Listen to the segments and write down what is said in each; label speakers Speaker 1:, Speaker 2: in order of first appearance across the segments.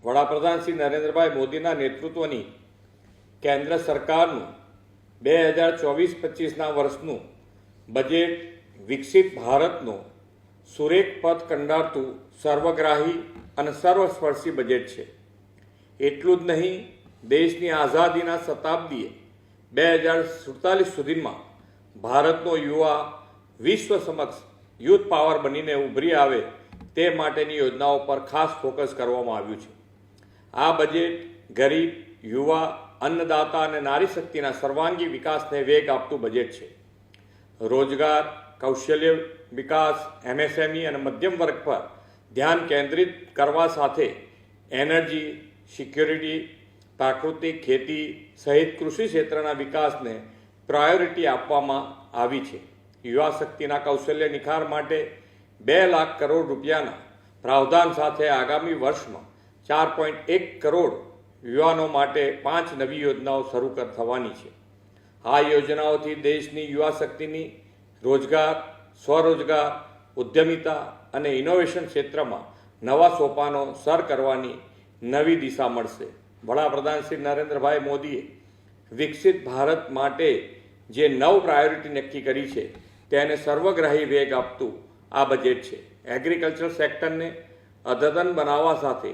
Speaker 1: વડાપ્રધાન શ્રી નરેન્દ્રભાઈ મોદીના નેતૃત્વની કેન્દ્ર સરકારનું 2024-25ના વર્ષનું બજેટ વિકસિત ભારતનો સુરેખ પથ કંડારતું સર્વગ્રાહી અને સર્વસ્પર્શી બજેટ છે. એટલું જ નહીં, દેશની આઝાદીના શતાબ્દીએ 2047 સુધીમાં ભારતનો યુવા વિશ્વ સમક્ષ યુથ પાવર બનીને ઉભરી આવે તે માટેની યોજનાઓ પર ખાસ ફોકસ કરવામાં આવ્યું છે. આ બજેટ ગરીબ, યુવા, અન્નદાતા અને નારી શક્તિના સર્વાંગી વિકાસને વેગ આપતું બજેટ છે. રોજગાર, કૌશલ્ય વિકાસ, MSME અને મધ્યમ વર્ગ પર ધ્યાન કેન્દ્રિત કરવા સાથે એનર્જી, સિક્યોરિટી, પ્રાકૃતિક ખેતી સહિત કૃષિ ક્ષેત્રના વિકાસને પ્રાયોરિટી આપવામાં આવી છે. યુવા શક્તિના કૌશલ્ય નિખાર માટે 2 લાખ કરોડ રૂપિયાના પ્રાવધાન સાથે આગામી વર્ષમાં 4.1 કરોડ યુવાનો માટે 5 નવી યોજનાઓ શરૂ થવાની છે. આ યોજનાઓથી દેશની યુવા શક્તિની રોજગાર, સ્વરોજગાર, ઉદ્યમિતા અને ઇનોવેશન ક્ષેત્રમાં નવા સોપાનો સર કરવાની નવી દિશા મળશે. વડાપ્રધાન શ્રી નરેન્દ્રભાઈ મોદીએ વિકસિત ભારત માટે જે 9 પ્રાયોરિટી નક્કી કરી છે તેને સર્વગ્રાહી વેગ આપતું આ બજેટ છે. એગ્રીકલ્ચર સેક્ટરને અદ્યતન બનાવવા સાથે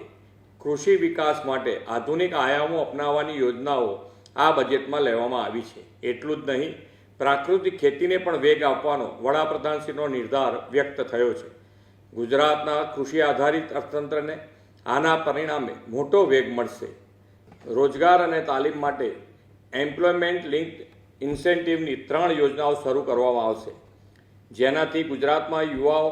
Speaker 1: કૃષિ વિકાસ માટે આધુનિક આયામો અપનાવવાની યોજનાઓ આ બજેટમાં લેવામાં આવી છે. એટલું જ નહીં, પ્રાકૃતિક ખેતીને પણ વેગ આપવાનો વડાપ્રધાનશ્રીનો નિર્ધાર વ્યક્ત થયો છે. ગુજરાતના કૃષિ આધારિત અર્થતંત્રને આના પરિણામે મોટો વેગ મળશે. રોજગાર અને તાલીમ માટે એમ્પ્લોયમેન્ટ લિંક્ડ ઇન્સેન્ટિવની 3 યોજનાઓ શરૂ કરવામાં આવશે, જેનાથી ગુજરાતમાં યુવાઓ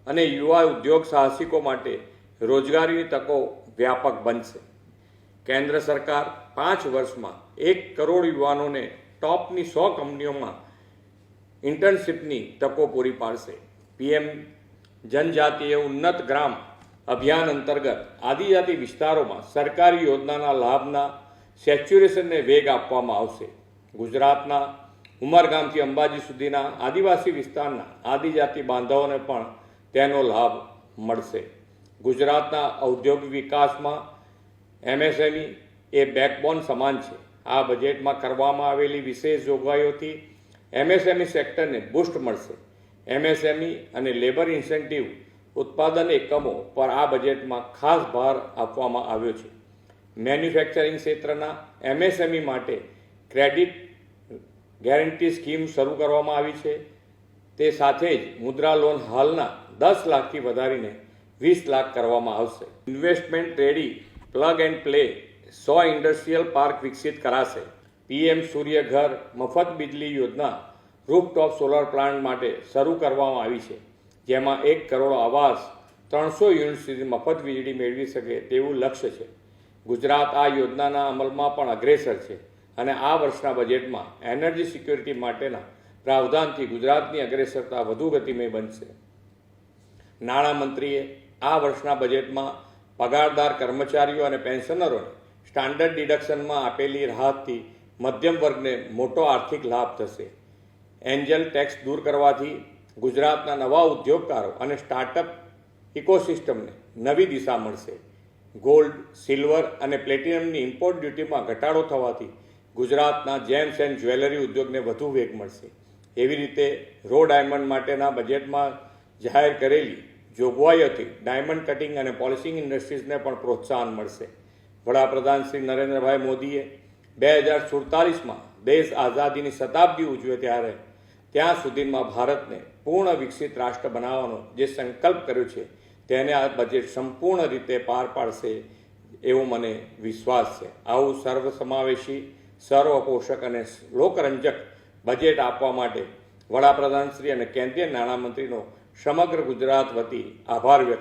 Speaker 1: અને યુવા ઉદ્યોગ સાહસિકો માટે રોજગારીની તકો વ્યાપક બનશે. કેન્દ્ર સરકાર 5 વર્ષમાં 1 કરોડ યુવાનોને ટોપની 100 કંપનીઓમાં ઇન્ટર્નશીપની તકો પૂરી પાડશે. PM જનજાતીય ઉન્નત ગ્રામ અભિયાન અંતર્ગત આદિજાતિ વિસ્તારોમાં સરકારી યોજનાના લાભના સેચ્યુરેશનને વેગ આપવામાં આવશે. ગુજરાતના ઉમરગામથી અંબાજી સુધીના આદિવાસી વિસ્તારના આદિજાતિ બાંધવોને પણ તેનો લાભ મળશે. ગુજરાતના ઔદ્યોગિક વિકાસમાં MSME એ બેકબોન સમાન છે. આ બજેટમાં કરવામાં આવેલી વિશેષ જોગવાઈઓથી MSME સેક્ટરને બૂસ્ટ મળશે. MSME અને લેબર ઇન્સેન્ટિવ ઉત્પાદન એકમો પર આ બજેટમાં ખાસ ભાર આપવામાં આવ્યો છે. મેન્યુફેક્ચરિંગ ક્ષેત્રના MSME માટે ક્રેડિટ ગેરંટી સ્કીમ શરૂ કરવામાં આવી છે. તે સાથે જ મુદ્રા લોન હાલના 10 લાખથી વધારીને 20 લાખ કરવામાં આવશે. Investment ready plug and play 100 industrial park વિકસિત કરાશે. PM સૂર્ય ઘર મફત વીજળી યોજના રૂફટોપ સોલર પ્લાન્ટ માટે શરૂ કરવામાં આવી છે, જેમાં 1 કરોડ આવાસ 300 યુનિટ સુધી મફત વીજળી મેળવી શકે તેવું લક્ષ્ય છે. ગુજરાત આ યોજનાના અમલમાં પણ અગ્રેસર છે અને આ વર્ષના બજેટમાં એનર્જી સિક્યોરિટી માટેના પ્રાવધાનથી ગુજરાતની અગ્રેસરતા વધુ ગતિમય બનશે. નાણામંત્રીએ આ વર્ષના બજેટમાં પગારદાર કર્મચારીઓ અને પેન્શનરોને સ્ટાન્ડર્ડ ડિડક્શનમાં આપેલી રાહતથી મધ્યમ વર્ગને મોટો આર્થિક લાભ થશે. એન્જલ ટેક્સ દૂર કરવાથી ગુજરાતના નવા ઉદ્યોગકારો અને સ્ટાર્ટઅપ ઇકોસિસ્ટમને નવી દિશા મળશે. ગોલ્ડ, સિલ્વર અને પ્લેટિનમની ઇમ્પોર્ટ ડ્યુટીમાં ઘટાડો થવાથી ગુજરાતના જેમ્સ એન્ડ જ્વેલરી ઉદ્યોગને વધુ વેગ મળશે. એવી રીતે રો ડાયમંડ માટેના બજેટમાં જાહેર કરેલી જોગવાઈઓથી ડાયમંડ કટિંગ અને પોલિશિંગ ઇન્ડસ્ટ્રીઝને પણ પ્રોત્સાહન મળશે. વડાપ્રધાન શ્રી નરેન્દ્રભાઈ મોદીએ 2047માં દેશ આઝાદીની શતાબ્દી ઉજવે ત્યાં સુધીમાં ભારતને પૂર્ણ વિકસિત રાષ્ટ્ર બનાવવાનો જે સંકલ્પ કર્યો છે તેને આ બજેટ સંપૂર્ણ રીતે પાર પાડશે એવો મને વિશ્વાસ છે. આવું સર્વસમાવેશી, સર્વપોષક અને લોકરંજક બજેટ આપવા માટે વડાપ્રધાનશ્રી અને કેન્દ્રીય નાણામંત્રીનો સમગ્ર ગુજરાત વતી આભાર વ્યક્ત